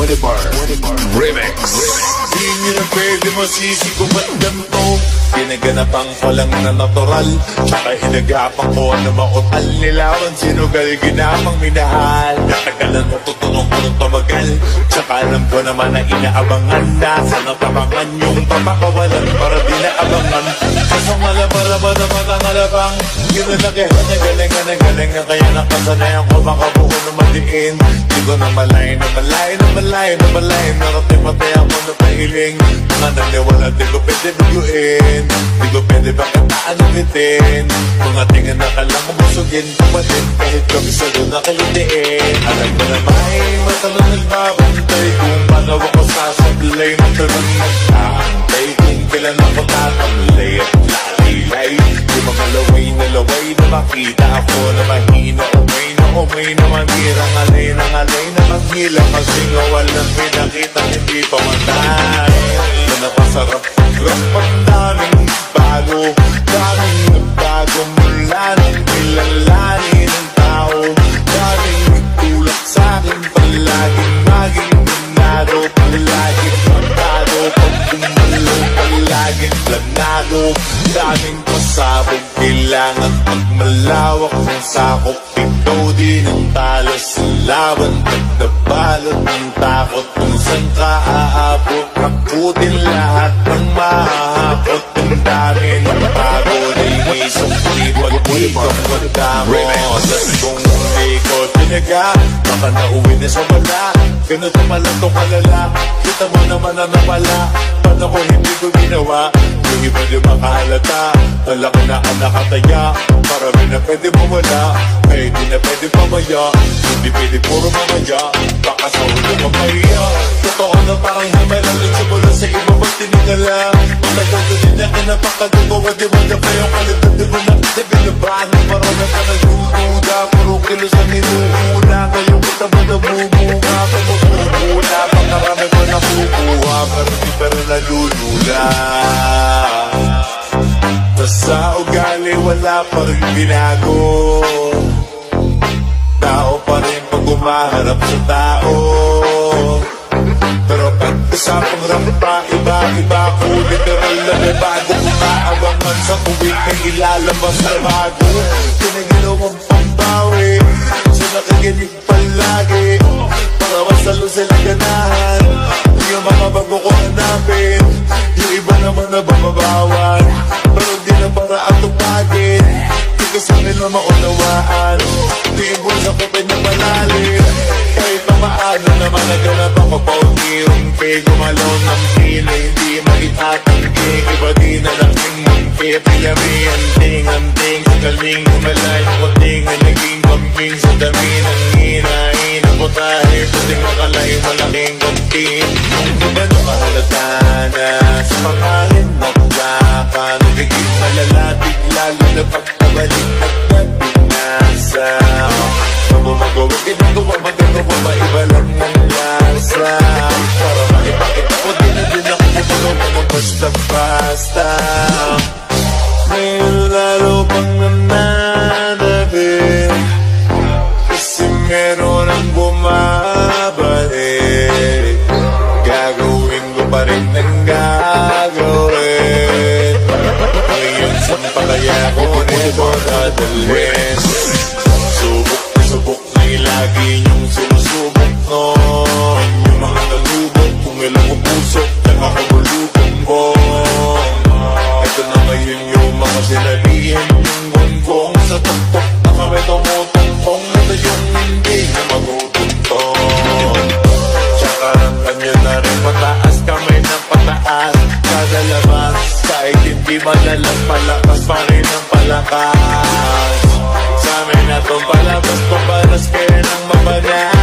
Remix. Di nyo na pwede masisi kung ba't ganito. Ginaganapang ko lang na natural, tsaka hinagapang ko na makutal. Nilawan sinugal, ginapang minahal. Natagalan mo tutunong ko ng tumagal, tsaka alam ko naman na inaabangan. Nasa natabangan yung papakawalan para di naabangan. Kasong alabara ba naman ang alabang ginalakihan na galingan na galingan. Kaya nakasanayan ko makabuo na madiin. Di ko na malay na malay na malay na malay. Nakatipatay ako na pahiling. Mga naniwala di ko pwede biguin. Di ko pwede pagkataan ulitin. Mga tingin na kalang kumusugin. Pumatin kahit kami sa doon nakalitiin. Alam ko na may matanong nagbabantay. Kung paano ako sasablay matanong nagtaantay. Kung kailan ako tatamlay at lalilay. Yung mga laway na makita ako na mahina. Umay na manirang alay na maghila. Kasi nga walang pinakita hindi pa matay. Na napasarap ang daming bago. Daming nagbago mula nang kilalanin ng tao. Daming nagtulak sa'kin palaging maging binado. Palaging magtado pag gumalo. Palaging planado. Daming pasabog kailangan magmalawak ng sakop. Ikaw din ang talo sa laban. Pag nabalot ng takot kung saan ka aabot. Nakutin lahat ng mahahakot. Ang dami ng bago na inisok. Pag di ka magdamo. Alas kung hindi ko tinaga, baka nauwi na sa wala. Ganito pala itong kalala. Kita mo naman na napala. Paano ko hindi ko ginawa? Yung iba di makahalata. Talaki na ang nakataya. Marami na pwede mawala. Ay di na pwede pamaya. Hindi pwede puro mamaya. Baka sa ulo mamaya. Totoo na parang hamalang sa mula sa iba ba't tinigala. Matagal ko din na kinapakadugo. Di mo na pa yung kalitan. Di mo na kita binabahan. Marami ka nagdududa. Puro kilos ang inuuna. Ngayon kita ba namumuha? Pagmumuna. Pagkarami ko nakukuha. Pero di pa rin nalulula. Sa ugali wala pa rin binago. Tao pa rin pag umaharap sa tao. Pero pag usapang rampa, iba-iba ko. Literal na may bago. Umaabangan sa kuwing na ilalabas na bago. Pinaginawang pambawi, so nakaginig palagi. Para masalo sila ganahan. Yung mga bago ko hanapin. Yung iba naman na bababawan. Pero di na para atupagin. Di ko sa nila maunawaan. Di ibulsa ko pinapalalim. Kahit pa maano naman naganap ako paunti-unti. Gumalaw ng pila, hindi maitatanggi. Iba di na laking mungki. Pinami-anting-anting. Sa galing umalay ko ting na naging kambing. Sa dami ng hinahin ako tayo. Puting makalay malaking kantin. Kung ba na mahalata na sa pangalan magplaka. Nagiging malalatig lalo na pagkabalik at nabinasa. Magawag ginagawa, magagawa, maiba lang ng lasa. Para makipakita ko din na din ako magagawa basta-basta. Ngayon lalo pang nananabik. Kasi meron ang bumabalik. Gagawin ko pa rin ang gagawin. Ngayon saan pa kaya ko nito dadalhin? Subok na lagi niyong sinusubok nun. Yung mga nalubog, kung ilang upusok, nakakabulubog ko. Ito na ngayon yung mga sinabihin yung gonggong. Sa tuktok na kami tumutungkong. Ito yung hindi na magutuntong. Tsaka ang kanya na rin pataas, kamay ng pataas. Kada labas, kahit hindi madalang palakas pa rin ang palakas. Sa amin na itong palabas, paparas kaya ng mabanas.